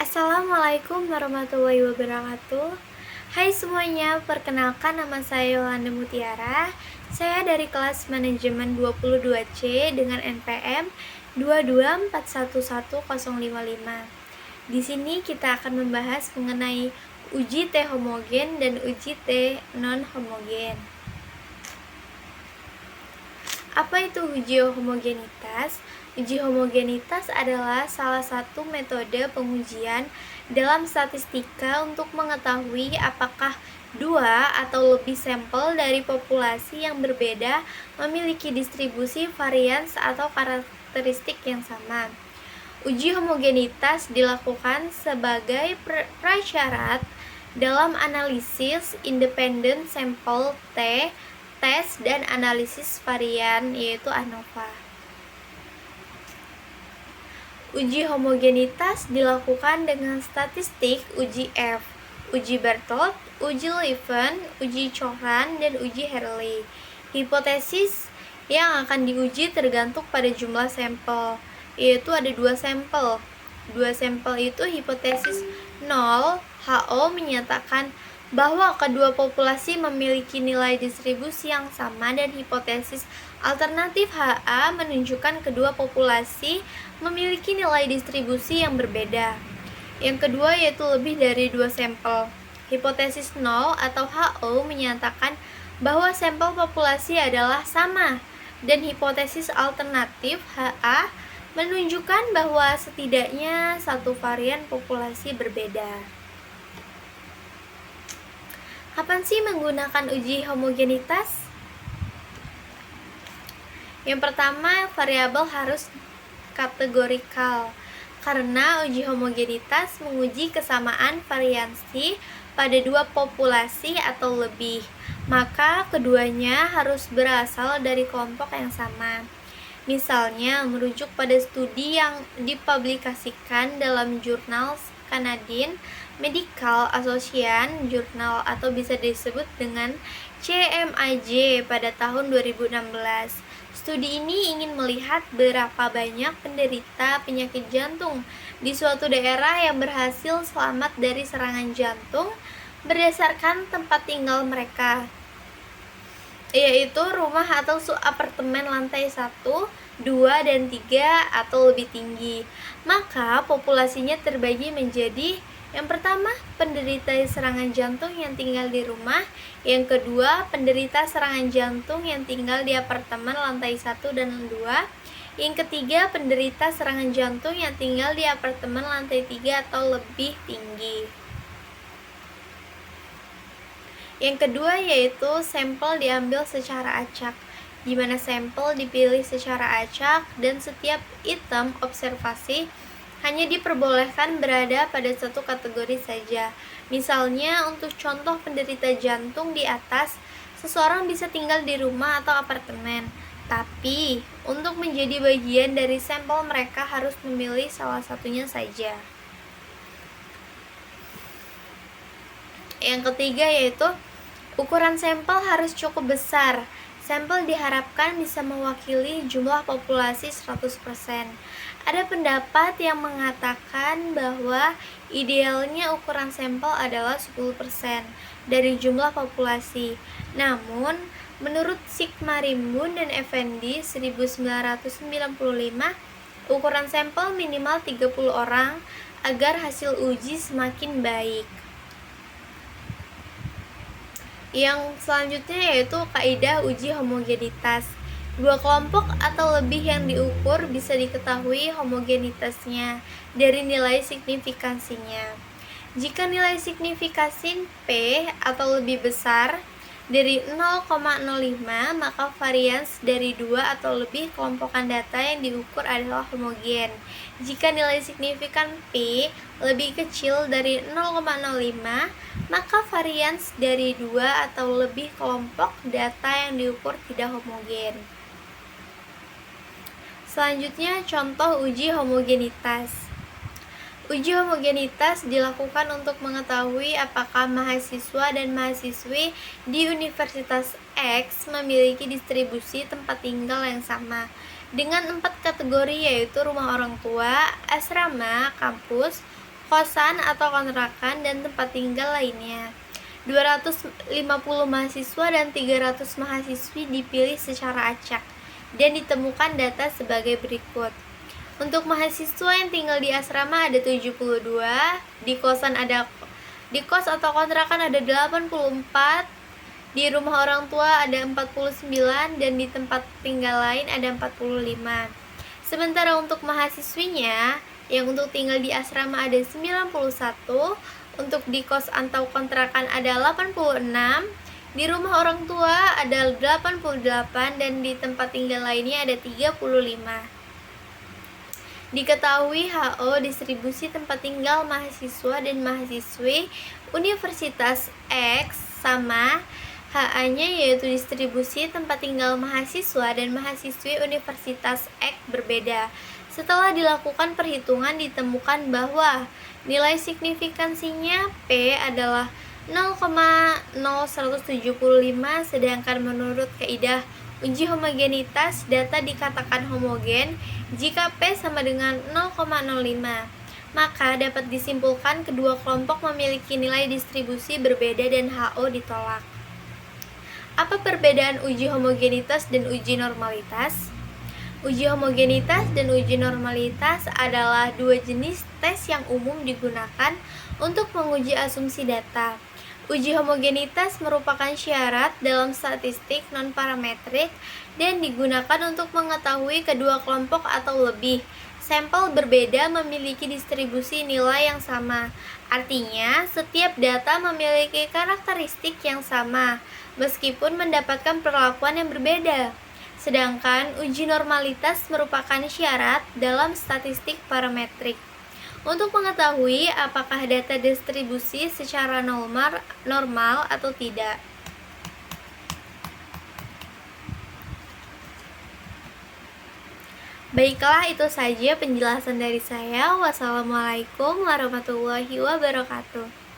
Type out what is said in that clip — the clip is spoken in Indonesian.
Assalamualaikum warahmatullahi wabarakatuh. Hai semuanya, perkenalkan nama saya Yolanda Mutiara. Saya dari kelas manajemen 22C dengan NPM 224111055. Di sini kita akan membahas mengenai uji T homogen dan uji T non homogen. Apa itu uji homogenitas? Uji homogenitas adalah salah satu metode pengujian dalam statistika untuk mengetahui apakah dua atau lebih sampel dari populasi yang berbeda memiliki distribusi varians atau karakteristik yang sama. Uji homogenitas dilakukan sebagai prasyarat dalam analisis independent sampel T, tes dan analisis varian yaitu ANOVA. Uji homogenitas dilakukan dengan statistik uji F, uji Bartlett, uji Leuven, uji Cohan, dan uji Hartley. Hipotesis yang akan diuji tergantung pada jumlah sampel, yaitu ada dua sampel. Dua sampel itu hipotesis 0, HO menyatakan bahwa kedua populasi memiliki nilai distribusi yang sama, dan hipotesis alternatif HA menunjukkan kedua populasi memiliki nilai distribusi yang berbeda. Yang kedua yaitu lebih dari dua sampel. Hipotesis 0 atau HO menyatakan bahwa sampel populasi adalah sama, dan hipotesis alternatif HA menunjukkan bahwa setidaknya satu varian populasi berbeda. Kapan sih menggunakan uji homogenitas? Yang pertama, variabel harus kategorikal, karena uji homogenitas menguji kesamaan variansi pada dua populasi atau lebih, maka keduanya harus berasal dari kelompok yang sama. Misalnya, merujuk pada studi yang dipublikasikan dalam jurnal Canadian Medical Association Journal atau bisa disebut dengan CMIJ pada tahun 2016. Studi ini ingin melihat berapa banyak penderita penyakit jantung di suatu daerah yang berhasil selamat dari serangan jantung berdasarkan tempat tinggal mereka, yaitu rumah atau apartemen lantai 1, 2, dan 3 atau lebih tinggi. Maka populasinya terbagi menjadi yang pertama, penderita serangan jantung yang tinggal di rumah. Yang kedua, penderita serangan jantung yang tinggal di apartemen lantai 1 dan 2. Yang ketiga, penderita serangan jantung yang tinggal di apartemen lantai 3 atau lebih tinggi. Yang kedua yaitu sampel diambil secara acak, di mana sampel dipilih secara acak dan setiap item observasi hanya diperbolehkan berada pada satu kategori saja. Misalnya, untuk contoh penderita jantung di atas, seseorang bisa tinggal di rumah atau apartemen, tapi untuk menjadi bagian dari sampel mereka harus memilih salah satunya saja. Yang ketiga yaitu ukuran sampel harus cukup besar. Sampel diharapkan bisa mewakili jumlah populasi 100%. Ada pendapat yang mengatakan bahwa idealnya ukuran sampel adalah 10% dari jumlah populasi. Namun, menurut Sikmarimbun dan Effendi 1995, ukuran sampel minimal 30 orang agar hasil uji semakin baik. Yang selanjutnya yaitu kaidah uji homogenitas. Dua kelompok atau lebih yang diukur bisa diketahui homogenitasnya dari nilai signifikansinya. Jika nilai signifikansi P atau lebih besar dari 0,05, maka varians dari dua atau lebih kelompokan data yang diukur adalah homogen. Jika nilai signifikan P lebih kecil dari 0,05, maka varians dari dua atau lebih kelompok data yang diukur tidak homogen. Selanjutnya, contoh uji homogenitas. Uji homogenitas dilakukan untuk mengetahui apakah mahasiswa dan mahasiswi di Universitas X memiliki distribusi tempat tinggal yang sama dengan 4 kategori, yaitu rumah orang tua, asrama, kampus, kosan atau kontrakan, dan tempat tinggal lainnya. 250 mahasiswa dan 300 mahasiswi dipilih secara acak dan ditemukan data sebagai berikut. Untuk mahasiswa yang tinggal di asrama ada 72, di kos atau kontrakan ada 84, di rumah orang tua ada 49, dan di tempat tinggal lain ada 45. Sementara untuk mahasiswinya, yang untuk tinggal di asrama ada 91, untuk di kos atau kontrakan ada 86, di rumah orang tua ada 88, dan di tempat tinggal lainnya ada 35. Diketahui HO distribusi tempat tinggal mahasiswa dan mahasiswi Universitas X sama HA-nya, yaitu distribusi tempat tinggal mahasiswa dan mahasiswi Universitas X berbeda. Setelah dilakukan perhitungan ditemukan bahwa nilai signifikansinya P adalah 0,0175, sedangkan menurut kaidah uji homogenitas data dikatakan homogen jika P sama dengan 0,05. Maka dapat disimpulkan kedua kelompok memiliki nilai distribusi berbeda dan HO ditolak. Apa perbedaan uji homogenitas dan uji normalitas? Uji homogenitas dan uji normalitas adalah dua jenis tes yang umum digunakan untuk menguji asumsi data. Uji homogenitas merupakan syarat dalam statistik non-parametrik dan digunakan untuk mengetahui kedua kelompok atau lebih sampel berbeda memiliki distribusi nilai yang sama. Artinya, setiap data memiliki karakteristik yang sama, meskipun mendapatkan perlakuan yang berbeda. Sedangkan uji normalitas merupakan syarat dalam statistik parametrik untuk mengetahui apakah data distribusi secara normal atau tidak. Baiklah, itu saja penjelasan dari saya. Wassalamualaikum warahmatullahi wabarakatuh.